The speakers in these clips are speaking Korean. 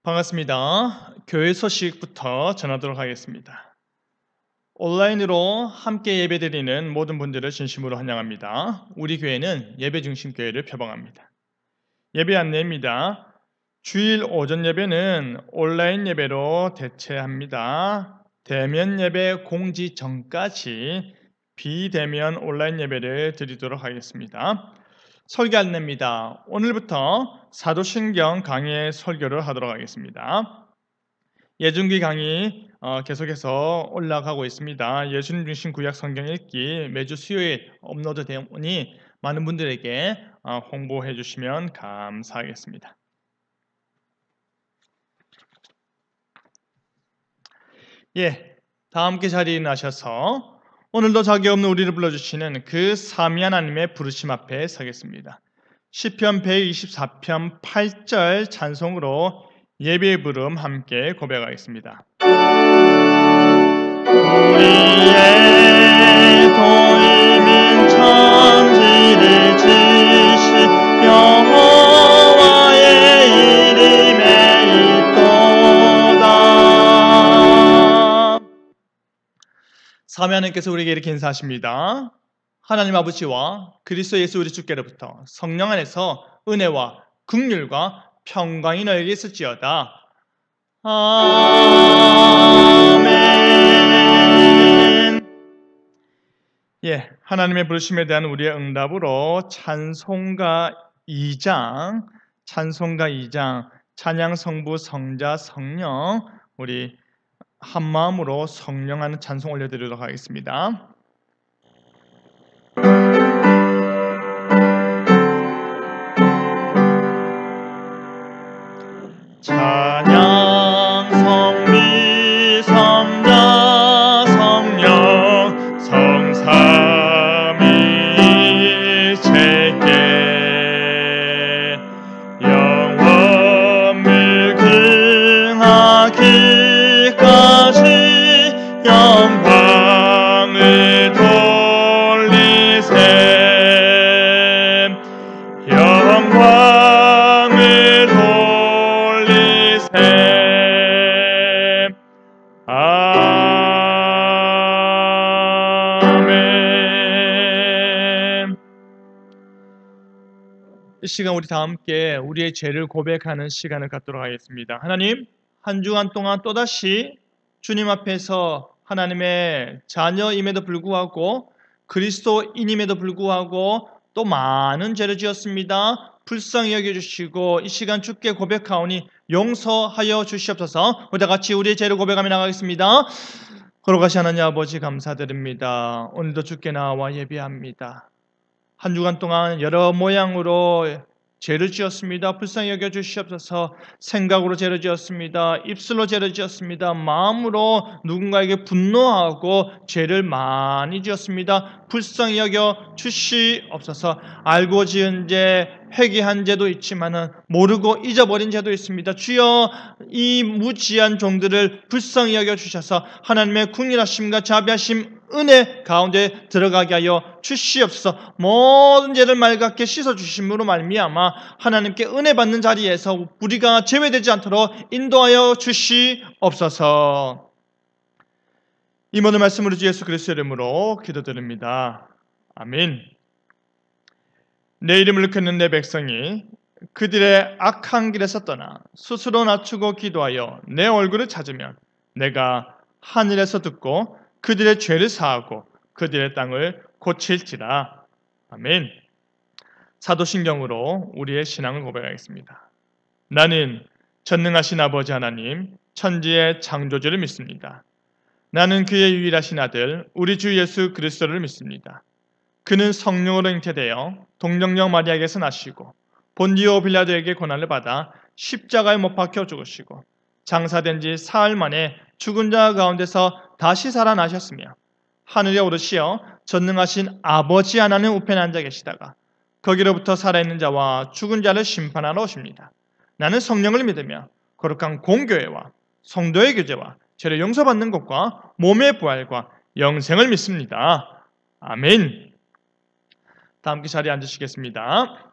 반갑습니다. 교회 소식부터 전하도록 하겠습니다. 온라인으로 함께 예배드리는 모든 분들을 진심으로 환영합니다. 우리 교회는 예배 중심 교회를 표방합니다. 예배 안내입니다. 주일 오전 예배는 온라인 예배로 대체합니다. 대면 예배 공지 전까지 비대면 온라인 예배를 드리도록 하겠습니다. 설교 안내입니다. 오늘부터 사도신경 강의 설교를 하도록 하겠습니다. 예중기 강의 계속해서 올라가고 있습니다. 예수님 중심 구약 성경 읽기 매주 수요일 업로드 되오니 많은 분들에게 홍보해 주시면 감사하겠습니다. 다 함께 자리에 나셔서 오늘도 자기 없는 우리를 불러주시는 그 삼위 하나님의 부르심 앞에 서겠습니다. 시편 124편 8절 찬송으로 예배의 부름 함께 고백하겠습니다. 우리의 도임인 천지를 지시 여호와의 이름에 있도다. 삼위 하나님께서 우리에게 이렇게 인사하십니다. 하나님 아버지와 그리스도 예수 우리 주께로부터 성령 안에서 은혜와 긍휼과 평강이 너에게 있을지어다. 아멘. 하나님의 부르심에 대한 우리의 응답으로 찬송가 2장 찬양 성부 성자 성령 우리 한마음으로 성령하는 찬송 올려드리도록 하겠습니다. 찬양 성비 성자 성령 성삼위일체께 영원 물긍하기까지 영광을 돌리세 영광을 돌리세 아멘. 이 시간 우리 다 함께 우리의 죄를 고백하는 시간을 갖도록 하겠습니다. 하나님, 한 주간 동안 또다시 주님 앞에서 하나님의 자녀임에도 불구하고 그리스도인임에도 불구하고 또 많은 죄를 지었습니다. 불쌍히 여겨주시고 이 시간 주께 고백하오니 용서하여 주시옵소서. 우리 다 같이 우리의 죄를 고백하며 나가겠습니다. 거룩하신 하나님 아버지 감사드립니다. 오늘도 주께 나와 예배합니다. 한 주간 동안 여러 모양으로 죄를 지었습니다. 불쌍히 여겨주시옵소서. 생각으로 죄를 지었습니다. 입술로 죄를 지었습니다. 마음으로 누군가에게 분노하고 죄를 많이 지었습니다. 불쌍히 여겨주시옵소서. 알고 지은 죄, 회개한 죄도 있지만 모르고 잊어버린 죄도 있습니다. 주여 이 무지한 종들을 불쌍히 여겨주셔서 하나님의 긍휼하심과 자비하심 은혜 가운데 들어가게 하여 주시옵소서. 모든 죄를 맑게 씻어주심으로 말미암아 하나님께 은혜 받는 자리에서 우리가 제외되지 않도록 인도하여 주시옵소서. 이 모든 말씀으로 주 예수 그리스도의 이름으로 기도드립니다. 아멘. 내 이름을 일컫는 내 백성이 그들의 악한 길에서 떠나 스스로 낮추고 기도하여 내 얼굴을 찾으면 내가 하늘에서 듣고 그들의 죄를 사하고 그들의 땅을 고칠지라. 아멘. 사도신경으로 우리의 신앙을 고백하겠습니다. 나는 전능하신 아버지 하나님 천지의 창조주를 믿습니다. 나는 그의 유일하신 아들 우리 주 예수 그리스도를 믿습니다. 그는 성령으로 잉태되어 동정녀 마리아에게서 나시고 본디오 빌라도에게 고난을 받아 십자가에 못 박혀 죽으시고 장사된 지 사흘 만에 죽은 자 가운데서 다시 살아나셨으며 하늘에 오르시어 전능하신 아버지 하나님 우편에 앉아 계시다가 거기로부터 살아있는 자와 죽은 자를 심판하러 오십니다. 나는 성령을 믿으며 거룩한 공교회와 성도의 교제와 죄를 용서받는 것과 몸의 부활과 영생을 믿습니다. 아멘. 다 함께 자리에 앉으시겠습니다.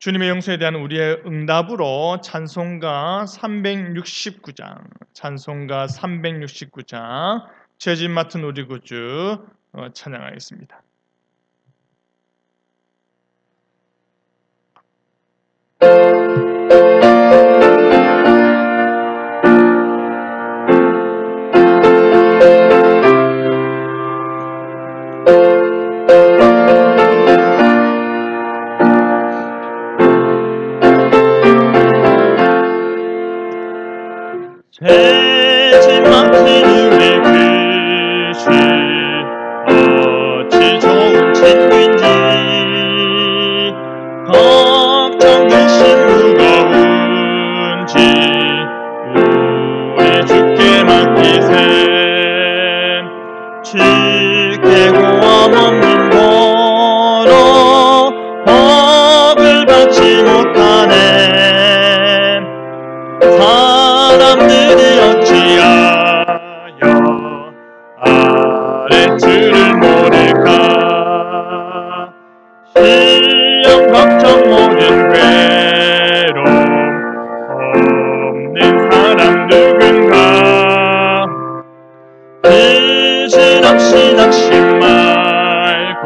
주님의 용서에 대한 우리의 응답으로 찬송가 369장 죄짐 맡은 우리 구주 찬양하겠습니다. 죄짐 맡은 우리 구주 어찌 좋은 친구인지 걱정 의심 무거운지 우리 주께 맡기세. 주께 고함 없는 도로 법을 받지 못하네. 사람들이 어찌하여 아랫줄을 모를까. 시험 걱정 모든 괴로움 없는 사람 누군가. 빚은 없이 낙심 말고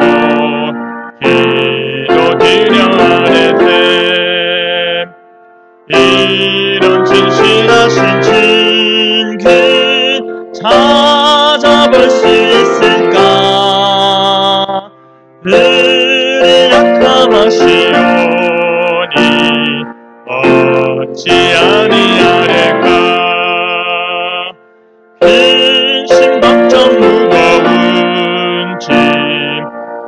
기도드려 아뢰세. 이런 진실하신 친구 찾아볼 수 있을까. 우리 약함하시오니 어찌 아니하릴까. 근심 걱정 무거운 짐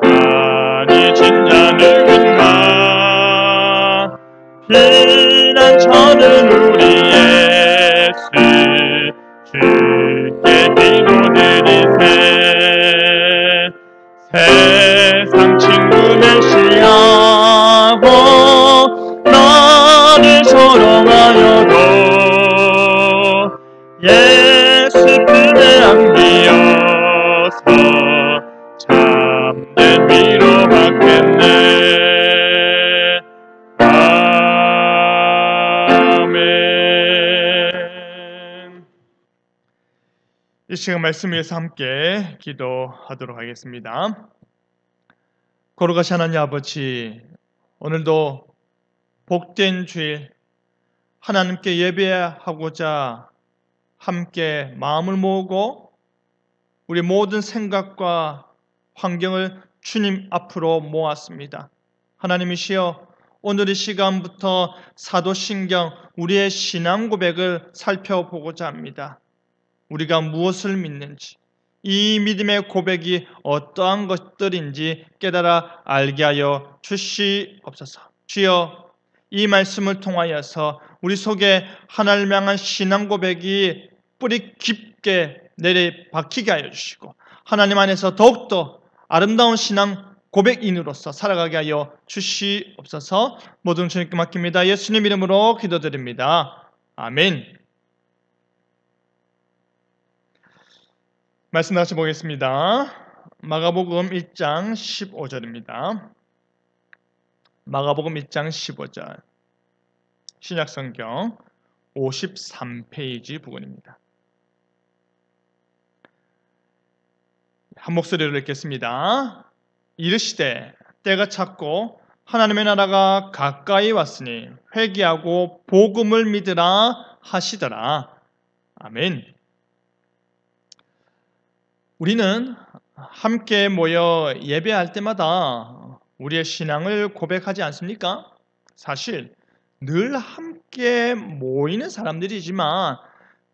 많이 진 자 누군가. 피난 저는 우리 예수 주께 기도드리세. 세상 친구 멸시하고 나를 조롱하여도 예수 품에 안기어서 참된 위로받겠네. 이 시간 말씀 위해서 함께 기도하도록 하겠습니다. 거룩하신 하나님 아버지, 오늘도 복된 주일 하나님께 예배하고자 함께 마음을 모으고 우리 모든 생각과 환경을 주님 앞으로 모았습니다. 하나님이시여, 오늘 이 시간부터 사도신경 우리의 신앙 고백을 살펴보고자 합니다. 우리가 무엇을 믿는지, 이 믿음의 고백이 어떠한 것들인지 깨달아 알게 하여 주시옵소서. 주여, 이 말씀을 통하여서 우리 속에 하나님을 향한 신앙 고백이 뿌리 깊게 내려박히게 하여 주시고 하나님 안에서 더욱더 아름다운 신앙 고백인으로서 살아가게 하여 주시옵소서. 모든 주님께 맡깁니다. 예수님 이름으로 기도드립니다. 아멘. 말씀 다시 보겠습니다. 마가복음 1장 15절입니다. 마가복음 1장 15절 신약성경 53페이지 부분입니다. 한 목소리로 읽겠습니다. 이르시되 때가 찼고 하나님의 나라가 가까이 왔으니 회개하고 복음을 믿으라 하시더라. 아멘. 우리는 함께 모여 예배할 때마다 우리의 신앙을 고백하지 않습니까? 사실 늘 함께 모이는 사람들이지만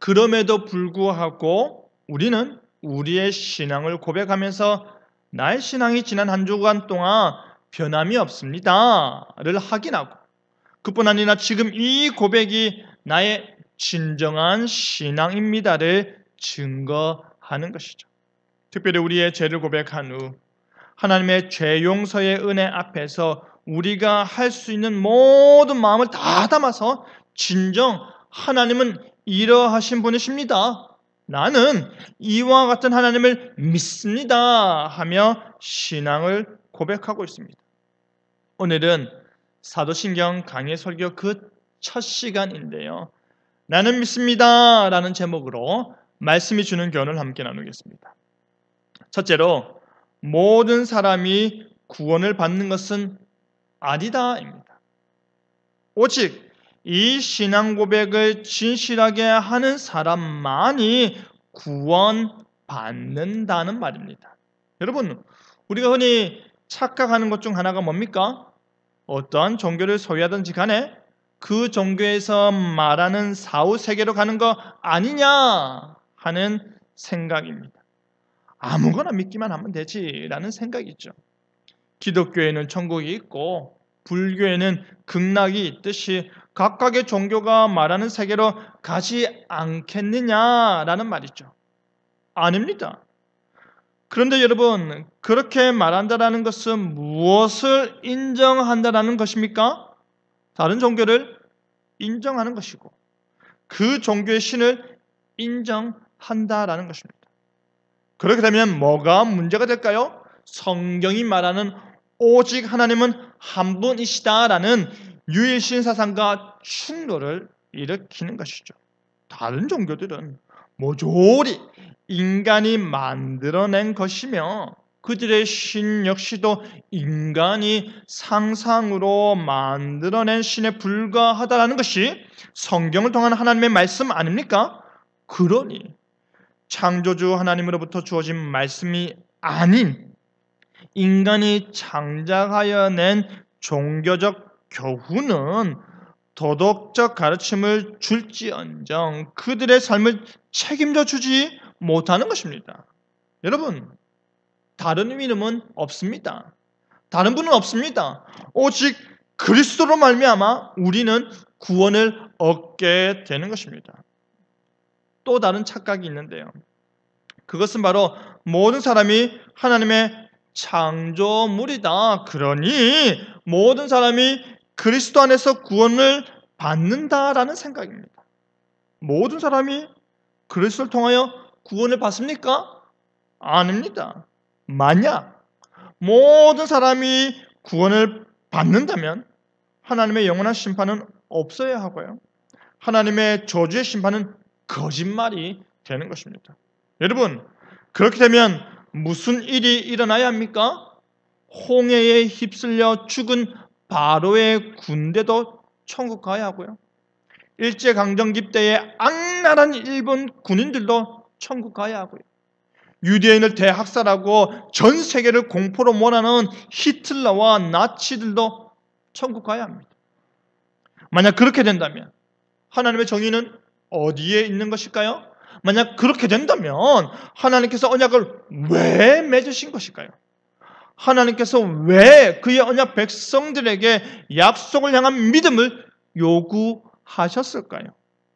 그럼에도 불구하고 우리는 우리의 신앙을 고백하면서 나의 신앙이 지난 한 주간 동안 변함이 없습니다를 확인하고, 그뿐 아니라 지금 이 고백이 나의 진정한 신앙입니다를 증거하는 것이죠. 특별히 우리의 죄를 고백한 후 하나님의 죄 용서의 은혜 앞에서 우리가 할 수 있는 모든 마음을 다 담아서 진정 하나님은 이러하신 분이십니다, 나는 이와 같은 하나님을 믿습니다 하며 신앙을 고백하고 있습니다. 오늘은 사도신경 강해 설교 그 첫 시간인데요. 나는 믿습니다 라는 제목으로 말씀이 주는 교훈을 함께 나누겠습니다. 첫째로 모든 사람이 구원을 받는 것은 아니다입니다. 오직 이 신앙 고백을 진실하게 하는 사람만이 구원받는다는 말입니다. 여러분, 우리가 흔히 착각하는 것 중 하나가 뭡니까? 어떠한 종교를 소유하든지 간에 그 종교에서 말하는 사후세계로 가는 거 아니냐 하는 생각입니다. 아무거나 믿기만 하면 되지라는 생각이죠. 기독교에는 천국이 있고 불교에는 극락이 있듯이 각각의 종교가 말하는 세계로 가지 않겠느냐라는 말이죠. 아닙니다. 그런데 여러분, 그렇게 말한다라는 것은 무엇을 인정한다라는 것입니까? 다른 종교를 인정하는 것이고 그 종교의 신을 인정한다라는 것입니다. 그렇게 되면 뭐가 문제가 될까요? 성경이 말하는 오직 하나님은 한 분이시다라는 유일신 사상과 충돌을 일으키는 것이죠. 다른 종교들은 모조리 인간이 만들어낸 것이며 그들의 신 역시도 인간이 상상으로 만들어낸 신에 불과하다라는 것이 성경을 통한 하나님의 말씀 아닙니까? 그러니 창조주 하나님으로부터 주어진 말씀이 아닌 인간이 창작하여 낸 종교적 교훈은 도덕적 가르침을 줄지언정 그들의 삶을 책임져 주지 못하는 것입니다. 여러분, 다른 이름은 없습니다. 다른 분은 없습니다. 오직 그리스도로 말미암아 우리는 구원을 얻게 되는 것입니다. 또 다른 착각이 있는데요. 그것은 바로 모든 사람이 하나님의 창조물이다. 그러니 모든 사람이 그리스도 안에서 구원을 받는다라는 생각입니다. 모든 사람이 그리스도를 통하여 구원을 받습니까? 아닙니다. 만약 모든 사람이 구원을 받는다면 하나님의 영원한 심판은 없어야 하고요. 하나님의 저주의 심판은 거짓말이 되는 것입니다. 여러분, 그렇게 되면 무슨 일이 일어나야 합니까? 홍해에 휩쓸려 죽은 바로의 군대도 천국 가야 하고요. 일제강점기 때의 악랄한 일본 군인들도 천국 가야 하고요. 유대인을 대학살하고 전 세계를 공포로 몰아넣은 히틀러와 나치들도 천국 가야 합니다. 만약 그렇게 된다면 하나님의 정의는 어디에 있는 것일까요? 만약 그렇게 된다면 하나님께서 언약을 왜 맺으신 것일까요? 하나님께서 왜 그의 언약 백성들에게 약속을 향한 믿음을 요구하셨을까요?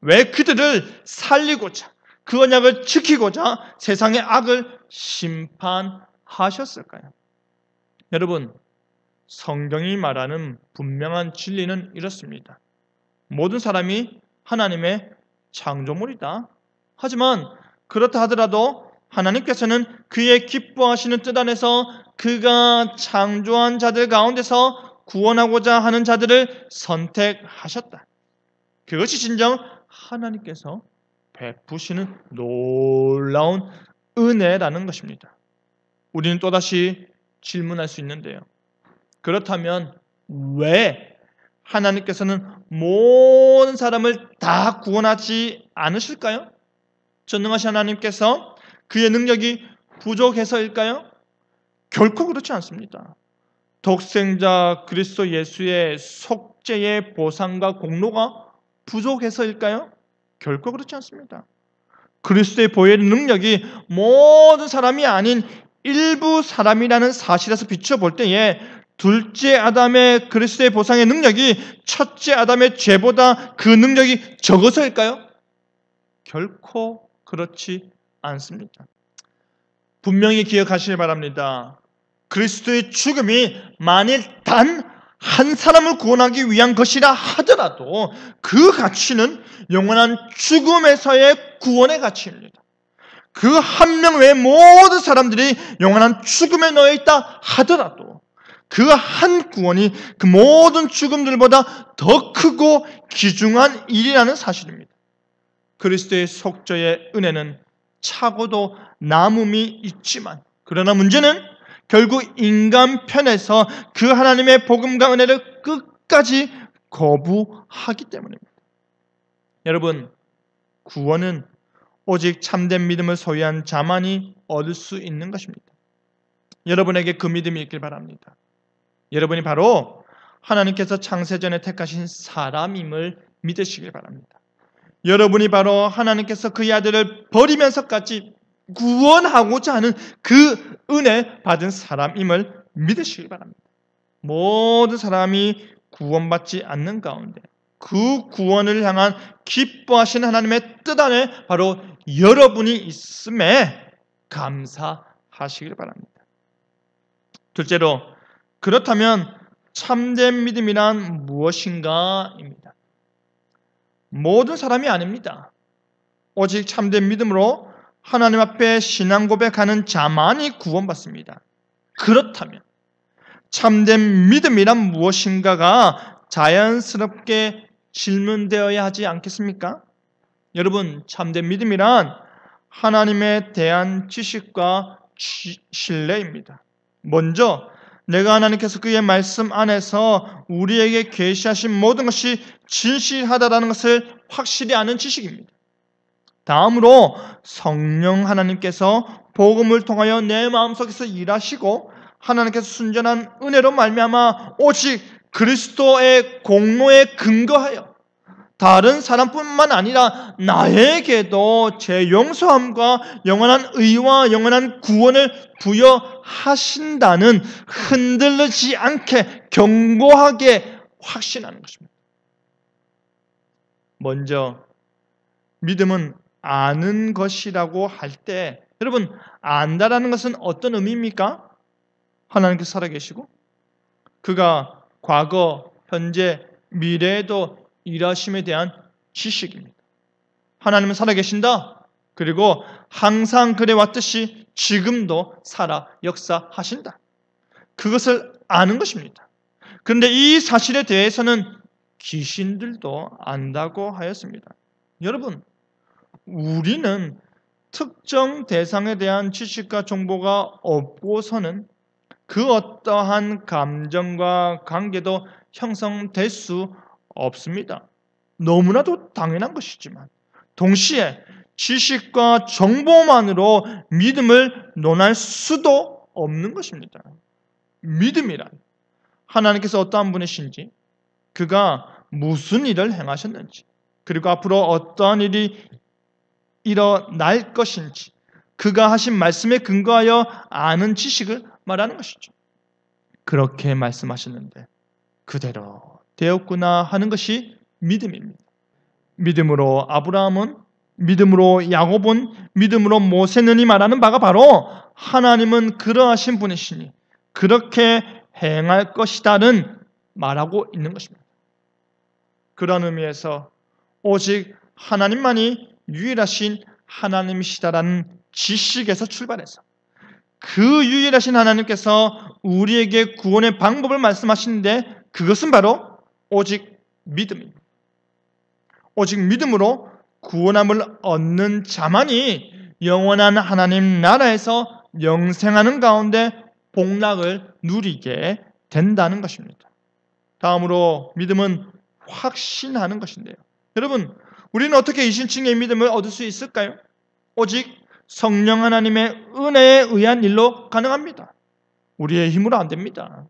왜 그들을 살리고자 그 언약을 지키고자 세상의 악을 심판하셨을까요? 여러분, 성경이 말하는 분명한 진리는 이렇습니다. 모든 사람이 하나님의 창조물이다. 하지만 그렇다 하더라도 하나님께서는 그의 기뻐하시는 뜻 안에서 그가 창조한 자들 가운데서 구원하고자 하는 자들을 선택하셨다. 그것이 진정 하나님께서 베푸시는 놀라운 은혜라는 것입니다. 우리는 또다시 질문할 수 있는데요. 그렇다면 왜 하나님께서는 모든 사람을 다 구원하지 않으실까요? 전능하신 하나님께서 그의 능력이 부족해서일까요? 결코 그렇지 않습니다. 독생자 그리스도 예수의 속죄의 보상과 공로가 부족해서일까요? 결코 그렇지 않습니다. 그리스도의 보혈의 능력이 모든 사람이 아닌 일부 사람이라는 사실에서 비춰볼 때에 둘째 아담의 그리스도의 보상의 능력이 첫째 아담의 죄보다 그 능력이 적어서일까요? 결코 그렇지 않습니다. 분명히 기억하시길 바랍니다. 그리스도의 죽음이 만일 단 한 사람을 구원하기 위한 것이라 하더라도 그 가치는 영원한 죽음에서의 구원의 가치입니다. 그 한 명 외에 모든 사람들이 영원한 죽음에 놓여 있다 하더라도 그 한 구원이 그 모든 죽음들보다 더 크고 귀중한 일이라는 사실입니다. 그리스도의 속죄의 은혜는 차고도 남음이 있지만, 그러나 문제는 결국 인간 편에서 그 하나님의 복음과 은혜를 끝까지 거부하기 때문입니다. 여러분, 구원은 오직 참된 믿음을 소유한 자만이 얻을 수 있는 것입니다. 여러분에게 그 믿음이 있길 바랍니다. 여러분이 바로 하나님께서 창세전에 택하신 사람임을 믿으시길 바랍니다. 여러분이 바로 하나님께서 그의 아들을 버리면서까지 구원하고자 하는 그 은혜 받은 사람임을 믿으시길 바랍니다. 모든 사람이 구원받지 않는 가운데 그 구원을 향한 기뻐하시는 하나님의 뜻 안에 바로 여러분이 있음에 감사하시길 바랍니다. 둘째로, 그렇다면 참된 믿음이란 무엇인가입니다. 모든 사람이 아닙니다. 오직 참된 믿음으로 하나님 앞에 신앙 고백하는 자만이 구원받습니다. 그렇다면 참된 믿음이란 무엇인가가 자연스럽게 질문되어야 하지 않겠습니까? 여러분, 참된 믿음이란 하나님에 대한 지식과 신뢰입니다. 먼저 내가 하나님께서 그의 말씀 안에서 우리에게 계시하신 모든 것이 진실하다라는 것을 확실히 아는 지식입니다. 다음으로 성령 하나님께서 복음을 통하여 내 마음속에서 일하시고 하나님께서 순전한 은혜로 말미암아 오직 그리스도의 공로에 근거하여 다른 사람뿐만 아니라 나에게도 제 용서함과 영원한 의와 영원한 구원을 부여하신다는 흔들리지 않게 견고하게 확신하는 것입니다. 먼저 믿음은 아는 것이라고 할 때, 여러분, 안다라는 것은 어떤 의미입니까? 하나님께서 살아계시고 그가 과거, 현재, 미래에도 일하심에 대한 지식입니다. 하나님은 살아계신다. 그리고 항상 그래왔듯이 지금도 살아 역사하신다. 그것을 아는 것입니다. 그런데 이 사실에 대해서는 귀신들도 안다고 하였습니다. 여러분, 우리는 특정 대상에 대한 지식과 정보가 없고서는 그 어떠한 감정과 관계도 형성될 수 없습니다. 너무나도 당연한 것이지만 동시에 지식과 정보만으로 믿음을 논할 수도 없는 것입니다. 믿음이란 하나님께서 어떠한 분이신지, 그가 무슨 일을 행하셨는지, 그리고 앞으로 어떠한 일이 일어날 것인지 그가 하신 말씀에 근거하여 아는 지식을 말하는 것이죠. 그렇게 말씀하셨는데 그대로 되었구나 하는 것이 믿음입니다. 믿음으로 아브라함은, 믿음으로 야곱은, 믿음으로 모세는이 말하는 바가 바로 하나님은 그러하신 분이시니 그렇게 행할 것이다는 말하고 있는 것입니다. 그런 의미에서 오직 하나님만이 유일하신 하나님이시다라는 지식에서 출발해서 그 유일하신 하나님께서 우리에게 구원의 방법을 말씀하시는데 그것은 바로 오직 믿음입니다. 오직 믿음으로 구원함을 얻는 자만이 영원한 하나님 나라에서 영생하는 가운데 복락을 누리게 된다는 것입니다. 다음으로 믿음은 확신하는 것인데요. 여러분, 우리는 어떻게 이신층의 믿음을 얻을 수 있을까요? 오직 성령 하나님의 은혜에 의한 일로 가능합니다. 우리의 힘으로 안 됩니다.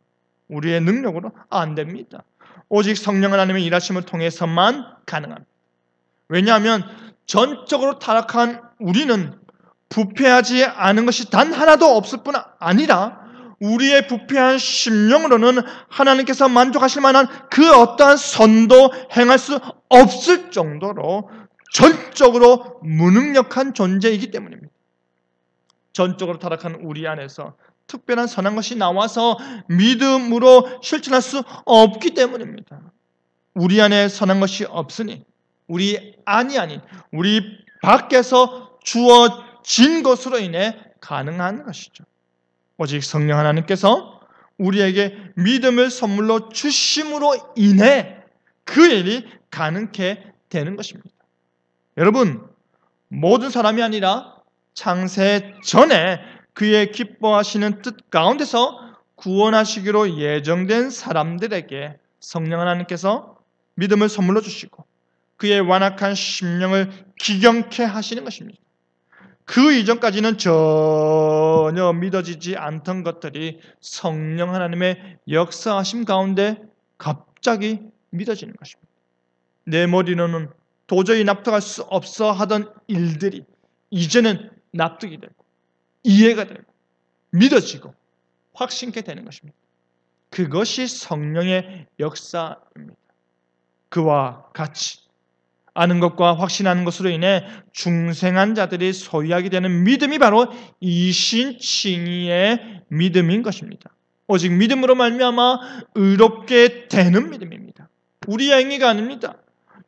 우리의 능력으로 안 됩니다. 오직 성령 하나님의 일하심을 통해서만 가능합니다. 왜냐하면 전적으로 타락한 우리는 부패하지 않은 것이 단 하나도 없을 뿐 아니라 우리의 부패한 심령으로는 하나님께서 만족하실 만한 그 어떠한 선도 행할 수 없을 정도로 전적으로 무능력한 존재이기 때문입니다. 전적으로 타락한 우리 안에서 특별한 선한 것이 나와서 믿음으로 실천할 수 없기 때문입니다. 우리 안에 선한 것이 없으니 우리 안이 아닌 우리 밖에서 주어진 것으로 인해 가능한 것이죠. 오직 성령 하나님께서 우리에게 믿음을 선물로 주심으로 인해 그 일이 가능케 되는 것입니다. 여러분, 모든 사람이 아니라 창세 전에 그의 기뻐하시는 뜻 가운데서 구원하시기로 예정된 사람들에게 성령 하나님께서 믿음을 선물로 주시고 그의 완악한 심령을 기경케 하시는 것입니다. 그 이전까지는 전혀 믿어지지 않던 것들이 성령 하나님의 역사하심 가운데 갑자기 믿어지는 것입니다. 내 머리로는 도저히 납득할 수 없어 하던 일들이 이제는 납득이 되고 이해가 되고 믿어지고 확신케 되는 것입니다. 그것이 성령의 역사입니다. 그와 같이 아는 것과 확신하는 것으로 인해 중생한 자들이 소유하게 되는 믿음이 바로 이신칭의의 믿음인 것입니다. 오직 믿음으로 말미암아 의롭게 되는 믿음입니다. 우리의 행위가 아닙니다.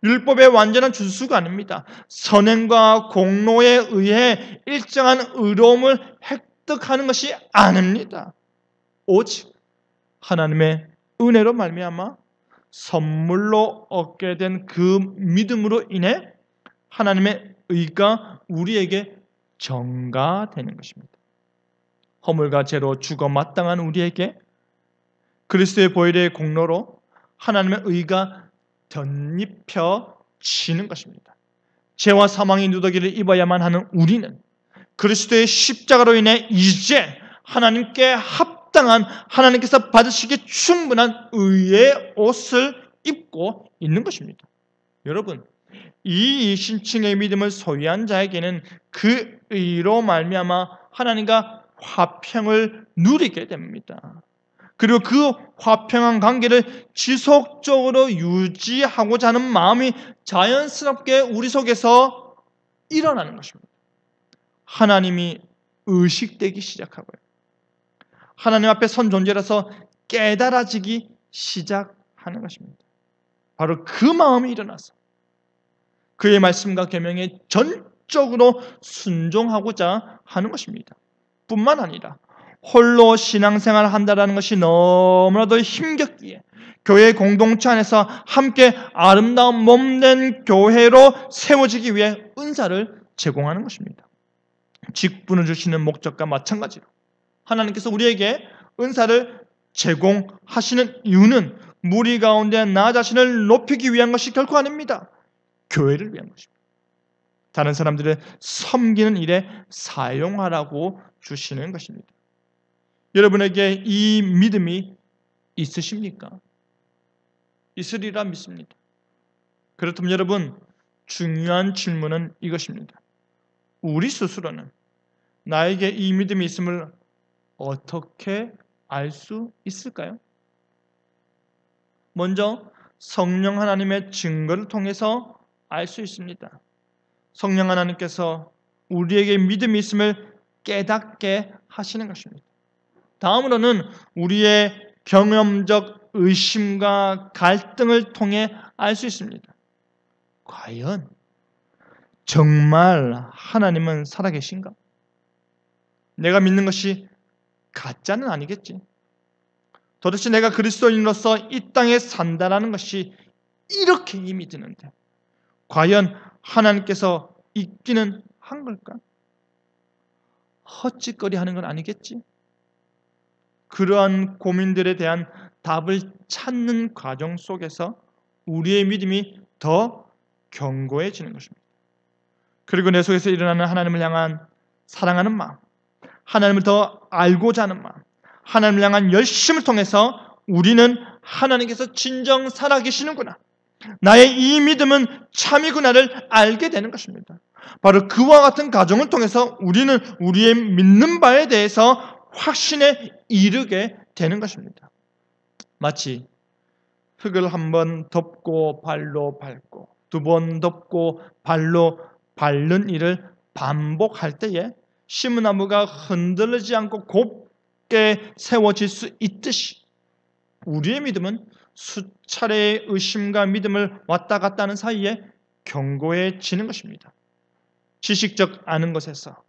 율법의 완전한 준수가 아닙니다. 선행과 공로에 의해 일정한 의로움을 획득하는 것이 아닙니다. 오직 하나님의 은혜로 말미암아 선물로 얻게 된 그 믿음으로 인해 하나님의 의가 우리에게 전가되는 것입니다. 허물과 죄로 죽어 마땅한 우리에게 그리스도의 보혈의 공로로 하나님의 의가 덧입혀지는 것입니다. 죄와 사망의 누더기를 입어야만 하는 우리는 그리스도의 십자가로 인해 이제 하나님께 합당한 하나님께서 받으시기에 충분한 의의 옷을 입고 있는 것입니다. 여러분, 이 신칭의 믿음을 소유한 자에게는 그 의로 말미암아 하나님과 화평을 누리게 됩니다. 그리고 그 화평한 관계를 지속적으로 유지하고자 하는 마음이 자연스럽게 우리 속에서 일어나는 것입니다. 하나님이 의식되기 시작하고요. 하나님 앞에 선 존재라서 깨달아지기 시작하는 것입니다. 바로 그 마음이 일어나서 그의 말씀과 계명에 전적으로 순종하고자 하는 것입니다. 뿐만 아니라 홀로 신앙생활을 한다는 것이 너무나도 힘겹기에 교회 공동체 안에서 함께 아름다운 몸된 교회로 세워지기 위해 은사를 제공하는 것입니다. 직분을 주시는 목적과 마찬가지로 하나님께서 우리에게 은사를 제공하시는 이유는 무리 가운데 나 자신을 높이기 위한 것이 결코 아닙니다. 교회를 위한 것입니다. 다른 사람들을 섬기는 일에 사용하라고 주시는 것입니다. 여러분에게 이 믿음이 있으십니까? 있으리라 믿습니다. 그렇다면 여러분, 중요한 질문은 이것입니다. 우리 스스로는 나에게 이 믿음이 있음을 어떻게 알 수 있을까요? 먼저 성령 하나님의 증거를 통해서 알 수 있습니다. 성령 하나님께서 우리에게 믿음이 있음을 깨닫게 하시는 것입니다. 다음으로는 우리의 경험적 의심과 갈등을 통해 알 수 있습니다. 과연 정말 하나님은 살아계신가? 내가 믿는 것이 가짜는 아니겠지. 도대체 내가 그리스도인으로서 이 땅에 산다라는 것이 이렇게 힘이 드는데 과연 하나님께서 있기는 한 걸까? 헛짓거리 하는 건 아니겠지? 그러한 고민들에 대한 답을 찾는 과정 속에서 우리의 믿음이 더 견고해지는 것입니다. 그리고 내 속에서 일어나는 하나님을 향한 사랑하는 마음, 하나님을 더 알고자 하는 마음, 하나님을 향한 열심을 통해서 우리는 하나님께서 진정 살아계시는구나, 나의 이 믿음은 참이구나를 알게 되는 것입니다. 바로 그와 같은 과정을 통해서 우리는 우리의 믿는 바에 대해서 확신에 이르게 되는 것입니다. 마치 흙을 한 번 덮고 발로 밟고 두 번 덮고 발로 밟는 일을 반복할 때에 시무나무가 흔들리지 않고 곱게 세워질 수 있듯이 우리의 믿음은 수차례의 의심과 믿음을 왔다 갔다 하는 사이에 견고해지는 것입니다. 지식적 아는 것에서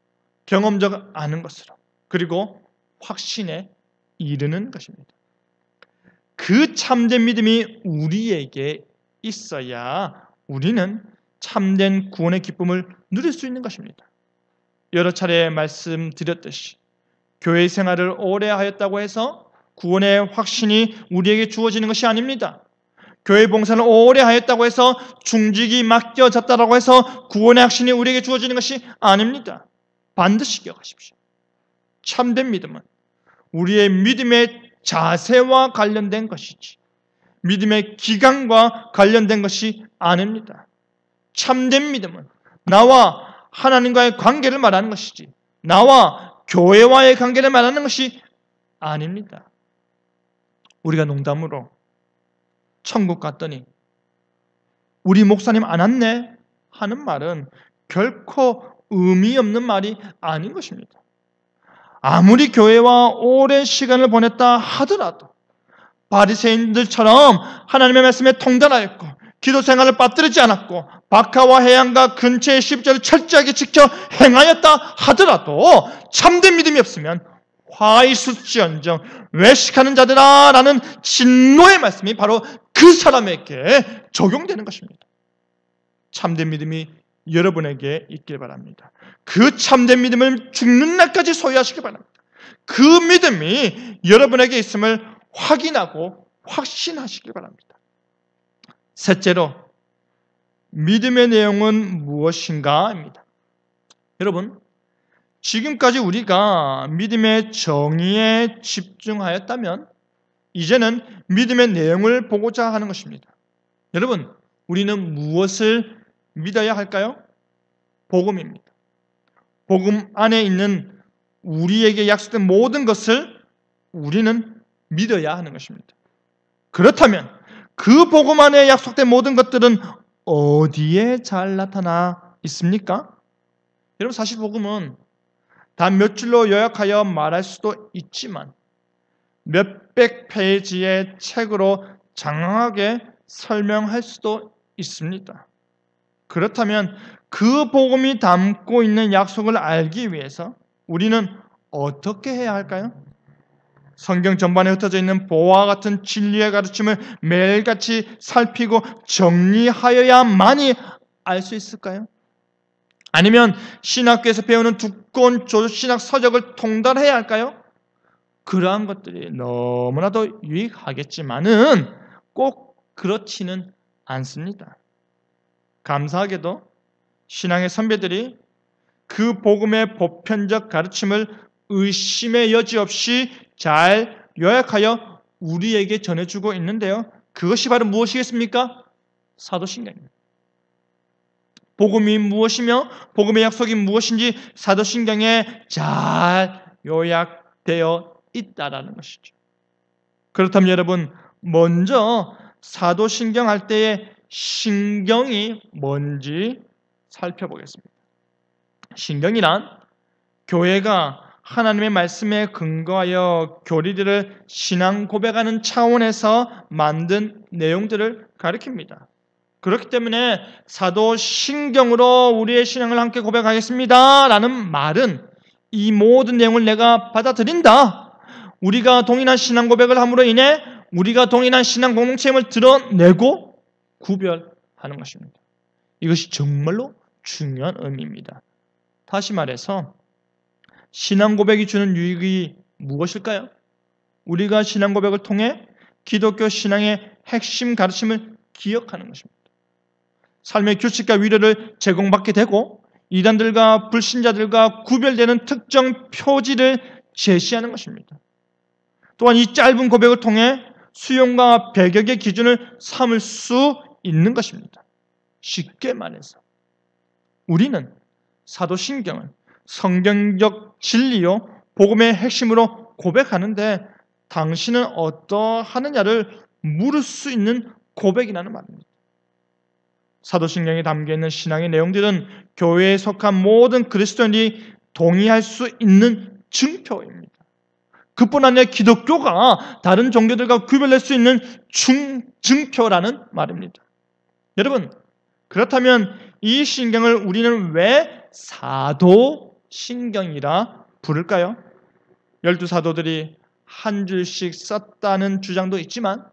경험적 아는 것으로, 그리고 확신에 이르는 것입니다. 그 참된 믿음이 우리에게 있어야 우리는 참된 구원의 기쁨을 누릴 수 있는 것입니다. 여러 차례 말씀드렸듯이 교회 생활을 오래 하였다고 해서 구원의 확신이 우리에게 주어지는 것이 아닙니다. 교회 봉사를 오래 하였다고 해서 중직이 맡겨졌다고 해서 구원의 확신이 우리에게 주어지는 것이 아닙니다. 반드시 기억하십시오. 참된 믿음은 우리의 믿음의 자세와 관련된 것이지 믿음의 기간과 관련된 것이 아닙니다. 참된 믿음은 나와 하나님과의 관계를 말하는 것이지 나와 교회와의 관계를 말하는 것이 아닙니다. 우리가 농담으로 천국 갔더니 우리 목사님 안 왔네 하는 말은 결코 의미 없는 말이 아닌 것입니다. 아무리 교회와 오랜 시간을 보냈다 하더라도 바리새인들처럼 하나님의 말씀에 통달하였고 기도 생활을 빠뜨리지 않았고 박하와 해안가 근처의 십자를 철저하게 지켜 행하였다 하더라도 참된 믿음이 없으면 화 있을지언정 외식하는 자들아 라는 진노의 말씀이 바로 그 사람에게 적용되는 것입니다. 참된 믿음이 여러분에게 있길 바랍니다. 그 참된 믿음을 죽는 날까지 소유하시길 바랍니다. 그 믿음이 여러분에게 있음을 확인하고 확신하시길 바랍니다. 셋째로 믿음의 내용은 무엇인가입니다. 여러분, 지금까지 우리가 믿음의 정의에 집중하였다면 이제는 믿음의 내용을 보고자 하는 것입니다. 여러분, 우리는 무엇을 믿어야 할까요? 복음입니다. 복음 안에 있는 우리에게 약속된 모든 것을 우리는 믿어야 하는 것입니다. 그렇다면 그 복음 안에 약속된 모든 것들은 어디에 잘 나타나 있습니까? 여러분, 사실 복음은 단 몇 줄로 요약하여 말할 수도 있지만 몇백 페이지의 책으로 장황하게 설명할 수도 있습니다. 그렇다면 그 복음이 담고 있는 약속을 알기 위해서 우리는 어떻게 해야 할까요? 성경 전반에 흩어져 있는 보화와 같은 진리의 가르침을 매일같이 살피고 정리하여야만이 알 수 있을까요? 아니면 신학교에서 배우는 두꺼운 신학 서적을 통달해야 할까요? 그러한 것들이 너무나도 유익하겠지만은 꼭 그렇지는 않습니다. 감사하게도 신앙의 선배들이 그 복음의 보편적 가르침을 의심의 여지 없이 잘 요약하여 우리에게 전해주고 있는데요. 그것이 바로 무엇이겠습니까? 사도신경입니다. 복음이 무엇이며 복음의 약속이 무엇인지 사도신경에 잘 요약되어 있다라는 것이죠. 그렇다면 여러분, 먼저 사도신경 할 때의 신경이 뭔지 살펴보겠습니다. 신경이란 교회가 하나님의 말씀에 근거하여 교리들을 신앙 고백하는 차원에서 만든 내용들을 가리킵니다. 그렇기 때문에 사도신경으로 우리의 신앙을 함께 고백하겠습니다 라는 말은 이 모든 내용을 내가 받아들인다, 우리가 동일한 신앙 고백을 함으로 인해 우리가 동일한 신앙 공동체임을 드러내고 구별하는 것입니다. 이것이 정말로 중요한 의미입니다. 다시 말해서 신앙 고백이 주는 유익이 무엇일까요? 우리가 신앙 고백을 통해 기독교 신앙의 핵심 가르침을 기억하는 것입니다. 삶의 규칙과 위로를 제공받게 되고 이단들과 불신자들과 구별되는 특정 표지를 제시하는 것입니다. 또한 이 짧은 고백을 통해 수용과 배격의 기준을 삼을 수 있는 것입니다. 쉽게 말해서 우리는 사도신경을 성경적 진리요 복음의 핵심으로 고백하는데 당신은 어떠하느냐를 물을 수 있는 고백이라는 말입니다. 사도신경에 담겨있는 신앙의 내용들은 교회에 속한 모든 그리스도인이 동의할 수 있는 증표입니다. 그뿐 아니라 기독교가 다른 종교들과 구별할 수 있는 증표라는 말입니다. 여러분, 그렇다면 이 신경을 우리는 왜 사도신경이라 부를까요? 12 사도들이 한 줄씩 썼다는 주장도 있지만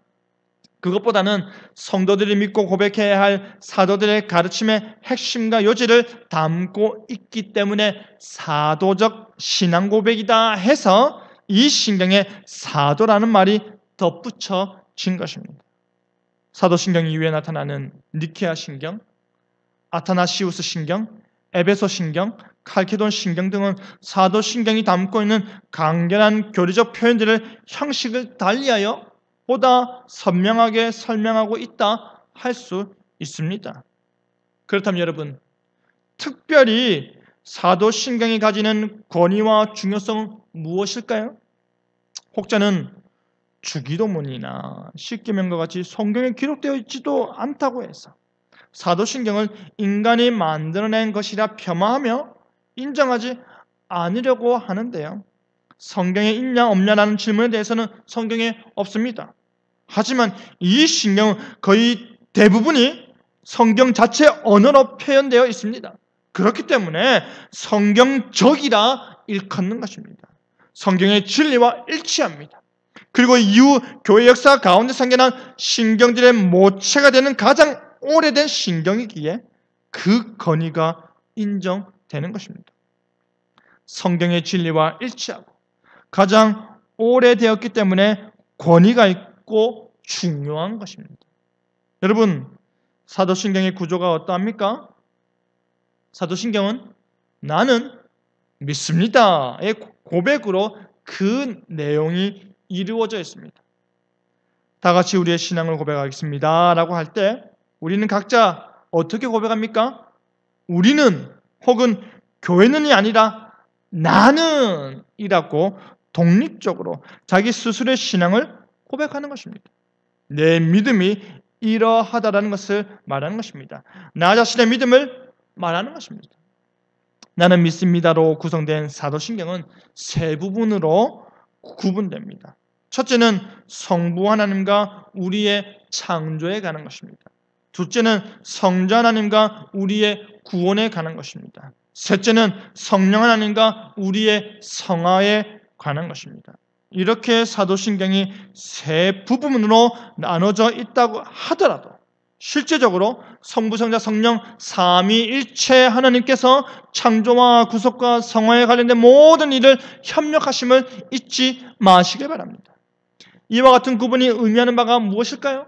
그것보다는 성도들이 믿고 고백해야 할 사도들의 가르침의 핵심과 요지를 담고 있기 때문에 사도적 신앙 고백이다 해서 이 신경에 사도라는 말이 덧붙여진 것입니다. 사도신경 이후에 나타나는 니케아 신경, 아타나시우스 신경, 에베소 신경, 칼케돈 신경 등은 사도신경이 담고 있는 강렬한 교리적 표현들을 형식을 달리하여 보다 선명하게 설명하고 있다 할 수 있습니다. 그렇다면 여러분, 특별히 사도신경이 가지는 권위와 중요성은 무엇일까요? 혹자는 주기도문이나 십계명과 같이 성경에 기록되어 있지도 않다고 해서 사도신경을 인간이 만들어낸 것이라 폄하하며 인정하지 않으려고 하는데요. 성경에 있냐 없냐라는 질문에 대해서는 성경에 없습니다. 하지만 이 신경은 거의 대부분이 성경 자체 언어로 표현되어 있습니다. 그렇기 때문에 성경적이라 일컫는 것입니다. 성경의 진리와 일치합니다. 그리고 이후 교회 역사 가운데 생겨난 신경들의 모체가 되는 가장 오래된 신경이기에 그 권위가 인정되는 것입니다. 성경의 진리와 일치하고 가장 오래되었기 때문에 권위가 있고 중요한 것입니다. 여러분, 사도신경의 구조가 어떠합니까? 사도신경은 나는 믿습니다의 고백으로 그 내용이 이루어져 있습니다. 다 같이 우리의 신앙을 고백하겠습니다 라고 할 때 우리는 각자 어떻게 고백합니까? 우리는 혹은 교회는이 아니라 나는 이라고 독립적으로 자기 스스로의 신앙을 고백하는 것입니다. 내 믿음이 이러하다라는 것을 말하는 것입니다. 나 자신의 믿음을 말하는 것입니다. 나는 믿습니다로 구성된 사도신경은 세 부분으로 구분됩니다. 첫째는 성부 하나님과 우리의 창조에 관한 것입니다. 둘째는 성자 하나님과 우리의 구원에 관한 것입니다. 셋째는 성령 하나님과 우리의 성화에 관한 것입니다. 이렇게 사도신경이 세 부분으로 나눠져 있다고 하더라도 실제적으로 성부, 성자, 성령 삼위일체 하나님께서 창조와 구속과 성화에 관련된 모든 일을 협력하심을 잊지 마시길 바랍니다. 이와 같은 구분이 의미하는 바가 무엇일까요?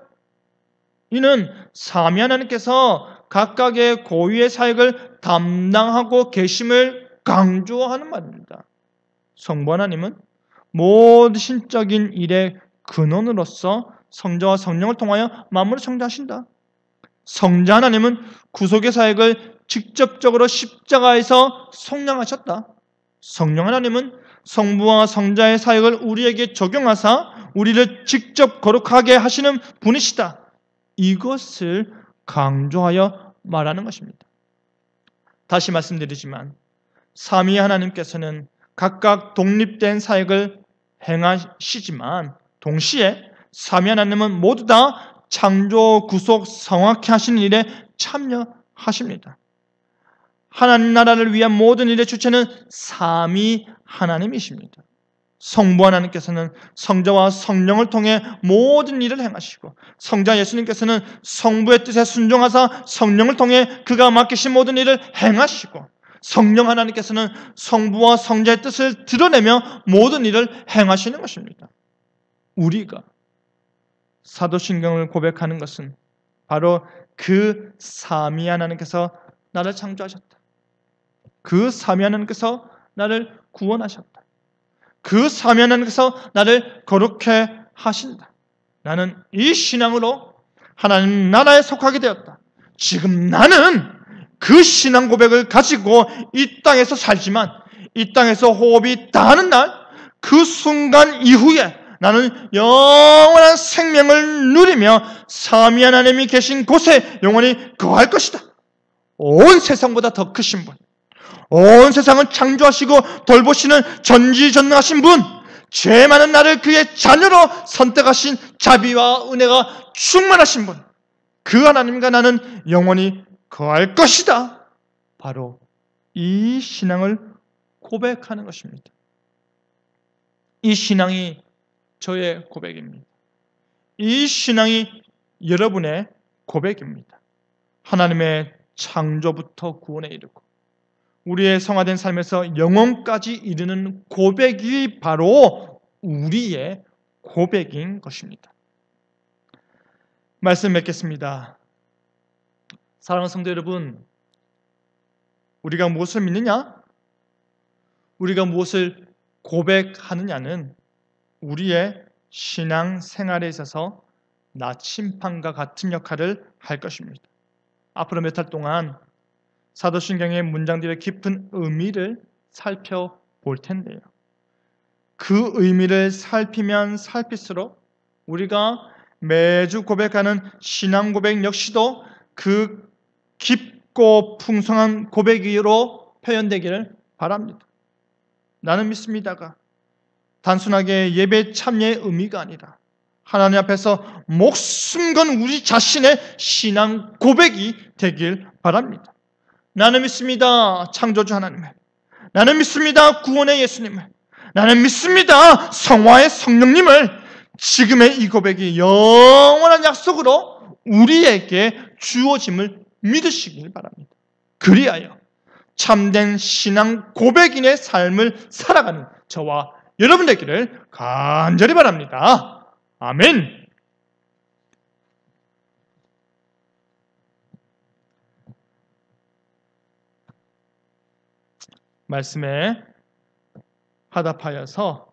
이는 삼위 하나님께서 각각의 고유의 사역을 담당하고 계심을 강조하는 말입니다. 성부 하나님은 모든 신적인 일의 근원으로서 성자와 성령을 통하여 만물을 창조하신다. 성자 하나님은 구속의 사역을 직접적으로 십자가에서 속량하셨다. 성령 하나님은 성부와 성자의 사역을 우리에게 적용하사 우리를 직접 거룩하게 하시는 분이시다. 이것을 강조하여 말하는 것입니다. 다시 말씀드리지만 삼위 하나님께서는 각각 독립된 사역을 행하시지만 동시에 삼위 하나님은 모두 다 창조, 구속, 성화케 하시는 일에 참여하십니다. 하나님 나라를 위한 모든 일의 주체는 삼위 하나님이십니다. 성부 하나님께서는 성자와 성령을 통해 모든 일을 행하시고 성자 예수님께서는 성부의 뜻에 순종하사 성령을 통해 그가 맡기신 모든 일을 행하시고 성령 하나님께서는 성부와 성자의 뜻을 드러내며 모든 일을 행하시는 것입니다. 우리가 사도신경을 고백하는 것은 바로 그 삼위 하나님께서 나를 창조하셨다. 그 삼위 하나님께서 나를 구원하셨다. 그 삼위 하나님께서 나를 거룩해 하신다. 나는 이 신앙으로 하나님 나라에 속하게 되었다. 지금 나는 그 신앙 고백을 가지고 이 땅에서 살지만 이 땅에서 호흡이 닿는 날 그 순간 이후에 나는 영원한 생명을 누리며 삼위 하나님이 계신 곳에 영원히 거할 것이다. 온 세상보다 더 크신 분, 온 세상을 창조하시고 돌보시는 전지전능하신 분, 죄 많은 나를 그의 자녀로 선택하신 자비와 은혜가 충만하신 분, 그 하나님과 나는 영원히 거할 것이다. 바로 이 신앙을 고백하는 것입니다. 이 신앙이 저의 고백입니다. 이 신앙이 여러분의 고백입니다. 하나님의 창조부터 구원에 이르고 우리의 성화된 삶에서 영혼까지 이르는 고백이 바로 우리의 고백인 것입니다. 말씀 맺겠습니다. 사랑하는 성도 여러분, 우리가 무엇을 믿느냐? 우리가 무엇을 고백하느냐는 우리의 신앙 생활에 있어서 나침판과 같은 역할을 할 것입니다. 앞으로 몇 달 동안 사도신경의 문장들의 깊은 의미를 살펴볼 텐데요. 그 의미를 살피면 살필수록 우리가 매주 고백하는 신앙 고백 역시도 그 깊고 풍성한 고백으로 표현되기를 바랍니다. 나는 믿습니다가 단순하게 예배 참여의 의미가 아니라 하나님 앞에서 목숨 건 우리 자신의 신앙 고백이 되길 바랍니다. 나는 믿습니다. 창조주 하나님을. 나는 믿습니다. 구원의 예수님을. 나는 믿습니다. 성화의 성령님을. 지금의 이 고백이 영원한 약속으로 우리에게 주어짐을 믿으시길 바랍니다. 그리하여 참된 신앙 고백인의 삶을 살아가는 저와 여러분 되기를 간절히 바랍니다. 아멘. 말씀에 화답하여서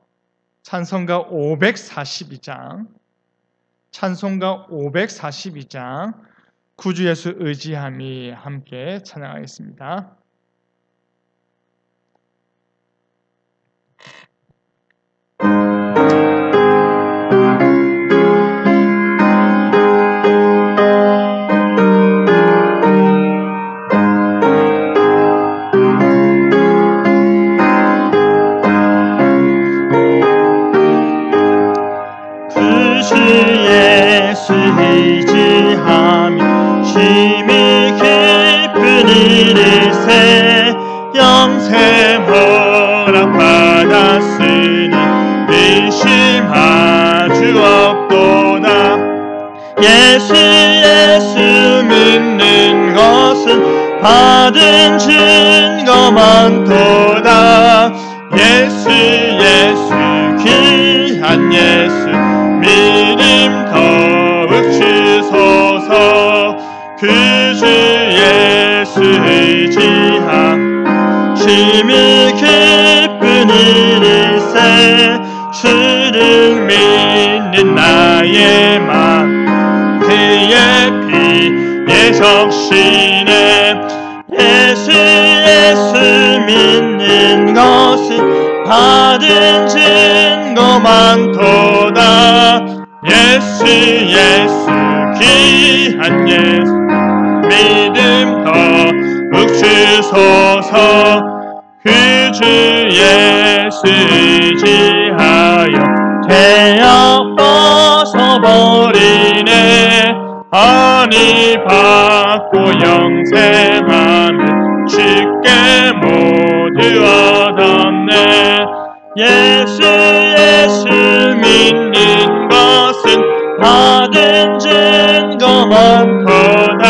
찬송가 542장 구주 예수 의지함이 함께 찬양하겠습니다. 예수 의지하며 심히 깊은 일일세 영생 허락받았으니 의심할 주 없도다. 예수 믿는 것은 받은 증거 많도다. 예수 귀한 예수 믿음 더욱 주소서. 그 주 예수 의지함 심히 깊은 일일세 주를 믿는 나의 맘 그의 피에 적시네. 예수 믿는 것은 받은 증거 많도다. 예수 귀한 예수 믿음 더욱 주소서. 그 주 예수 의지하여 죄악 벗어버리네. 아니 받고 영생하면 주께 모두 얻었네. 예수 믿는 것은 받은 증거 많도다.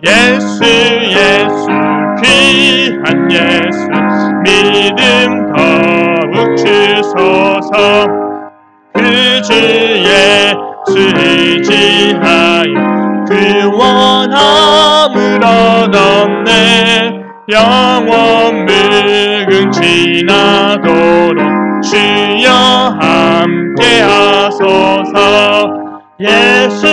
예수 귀한 예수 믿음 더욱 주소서. 그 주 예수 의지하여 그 원함을 얻었네. 영원 무궁지나도록 주여 함께 하소서. 예수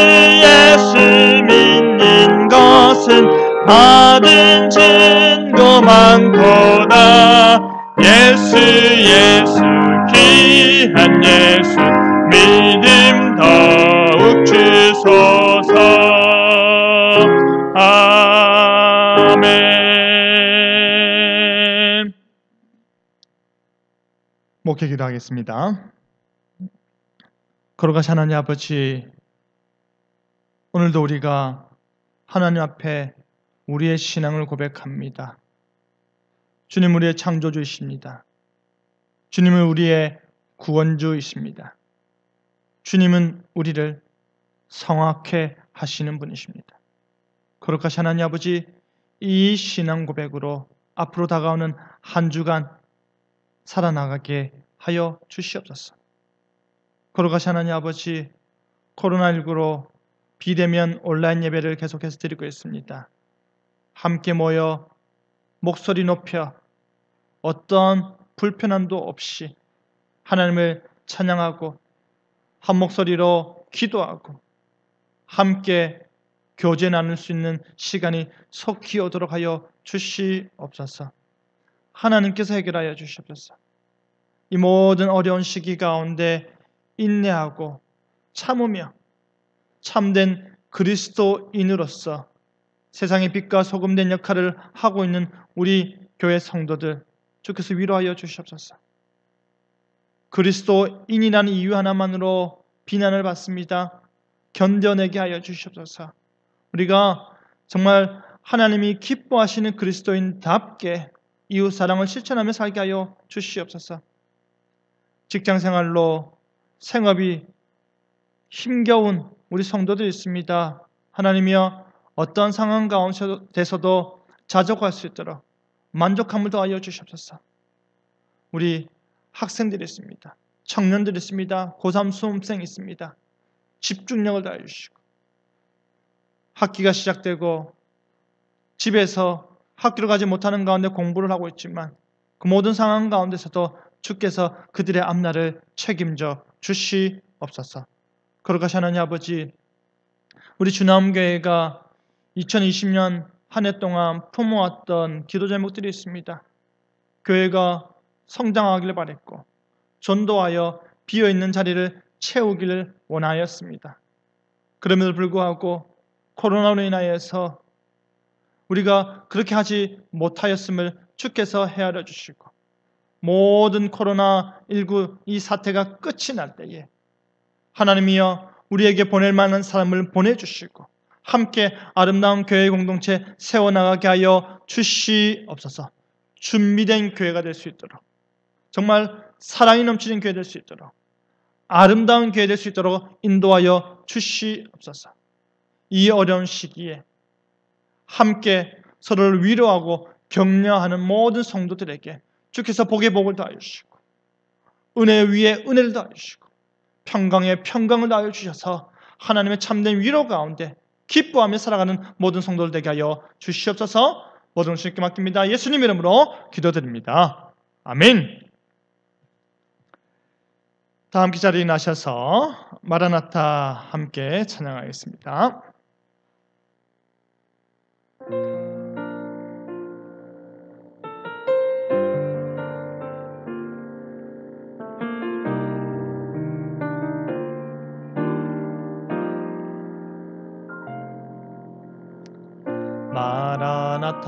믿는 것은 받은 증거 많도다. 예수 귀한 예수 믿음 더욱 주소서. 아멘. 목회 기도하겠습니다. 거룩하신 하나님 아버지, 오늘도 우리가 하나님 앞에 우리의 신앙을 고백합니다. 주님 우리의 창조주이십니다. 주님은 우리의 구원주이십니다. 주님은 우리를 성악해 하시는 분이십니다. 거룩하신 하나님 아버지, 이 신앙 고백으로 앞으로 다가오는 한 주간 살아나가게 하여 주시옵소서. 거룩하신 하나님 아버지, 코로나19로 비대면 온라인 예배를 계속해서 드리고 있습니다. 함께 모여 목소리 높여 어떤 불편함도 없이 하나님을 찬양하고 한 목소리로 기도하고 함께 교제 나눌 수 있는 시간이 속히 오도록 하여 주시옵소서. 하나님께서 해결하여 주시옵소서. 이 모든 어려운 시기 가운데 인내하고 참으며 참된 그리스도인으로서 세상의 빛과 소금된 역할을 하고 있는 우리 교회 성도들, 주께서 위로하여 주시옵소서. 그리스도인이라는 이유 하나만으로 비난을 받습니다. 견뎌내게 하여 주시옵소서. 우리가 정말 하나님이 기뻐하시는 그리스도인답게 이웃사랑을 실천하며 살게 하여 주시옵소서. 직장생활로 생업이 힘겨운 우리 성도들이 있습니다. 하나님이여, 어떤 상황 가운데서도 자족할 수 있도록 만족함을 더하여 주시옵소서. 우리 학생들이 있습니다. 청년들이 있습니다. 고3 수험생이 있습니다. 집중력을 다해 주시고 학기가 시작되고 집에서 학교를 가지 못하는 가운데 공부를 하고 있지만 그 모든 상황 가운데서도 주께서 그들의 앞날을 책임져 주시옵소서. 거룩하신 하나님 아버지, 우리 주남교회가 2020년 한 해 동안 품어왔던 기도 제목들이 있습니다. 교회가 성장하기를 바랬고 전도하여 비어있는 자리를 채우기를 원하였습니다. 그럼에도 불구하고 코로나로 인하여서 우리가 그렇게 하지 못하였음을 주께서 헤아려 주시고 모든 코로나19 이 사태가 끝이 날 때에 하나님이여 우리에게 보낼 만한 사람을 보내주시고 함께 아름다운 교회 공동체 세워나가게 하여 주시옵소서. 준비된 교회가 될 수 있도록, 정말 사랑이 넘치는 교회 될 수 있도록, 아름다운 교회 될 수 있도록 인도하여 주시옵소서. 이 어려운 시기에 함께 서로를 위로하고 격려하는 모든 성도들에게 주께서 복의 복을 더하여 주시고 은혜 위에 은혜를 더하여 주시고 평강에 평강을 더하여 주셔서 하나님의 참된 위로 가운데 기뻐하며 살아가는 모든 성도들 되게 하여 주시옵소서. 모든 것을 주님께 맡깁니다. 예수님 이름으로 기도드립니다. 아멘. 다 함께 자리에 나셔서 마라나타 함께 찬양하겠습니다.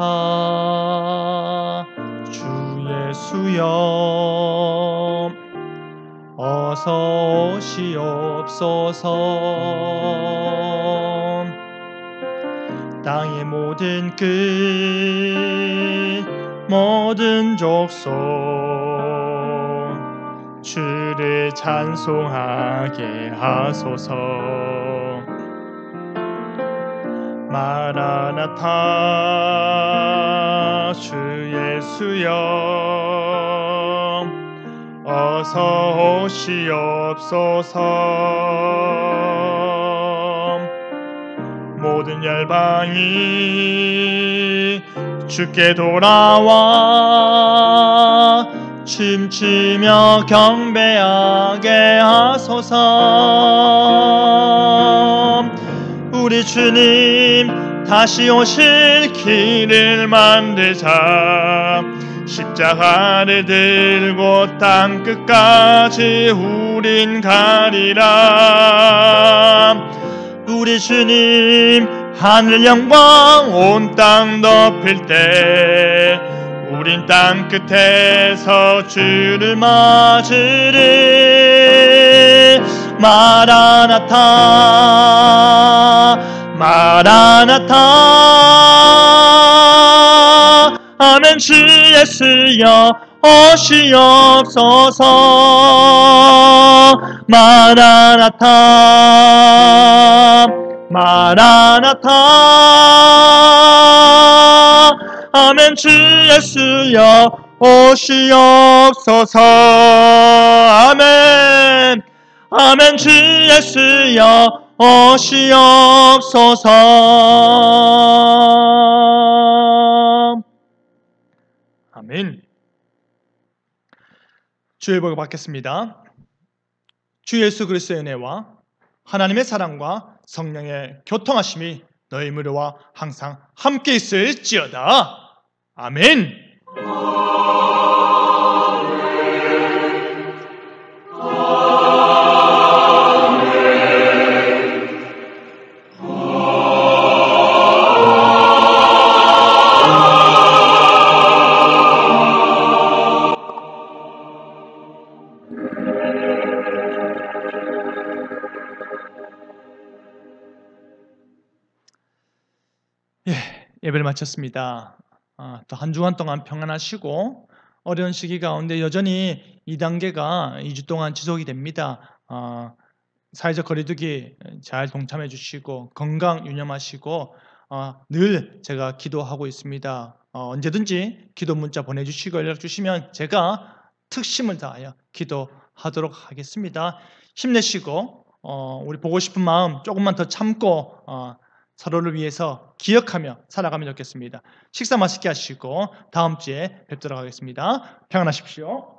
마라나타 주 예수여 어서 오시옵소서. 땅의 모든 끝 모든 족속 주를 찬송하게 하소서. 마라나타 주 예수여 어서 오시옵소서. 모든 열방이 주께 돌아와 춤추며 경배하게 하소서. 우리 주님 다시 오실 길을 만들자. 십자가를 들고 땅끝까지 우린 가리라. 우리 주님 하늘 영광 온 땅 덮일 때 우린 땅끝에서 주를 맞으리. 마라나타 마라나타 아멘. 주 예수여 오시옵소서. 마라나타 마라나타. 아멘. 주 예수여 오시옵소서. 아멘. 아멘. 주 예수여 오시옵소서. 아멘. 주의 복을 받겠습니다. 주 예수 그리스도의 은혜와 하나님의 사랑과 성령의 교통하심이 너희 무리와 항상 함께 있을지어다. 아멘. 예배를 마쳤습니다. 또 한 주간 동안 평안하시고 어려운 시기 가운데 여전히 2단계가 2주 동안 지속이 됩니다. 사회적 거리두기 잘 동참해 주시고 건강 유념하시고 늘 제가 기도하고 있습니다. 언제든지 기도 문자 보내주시고 연락 주시면 제가 특심을 다하여 기도하도록 하겠습니다. 힘내시고 우리 보고 싶은 마음 조금만 더 참고 서로를 위해서 기억하며 살아가면 좋겠습니다. 식사 맛있게 하시고 다음 주에 뵙도록 하겠습니다. 평안하십시오.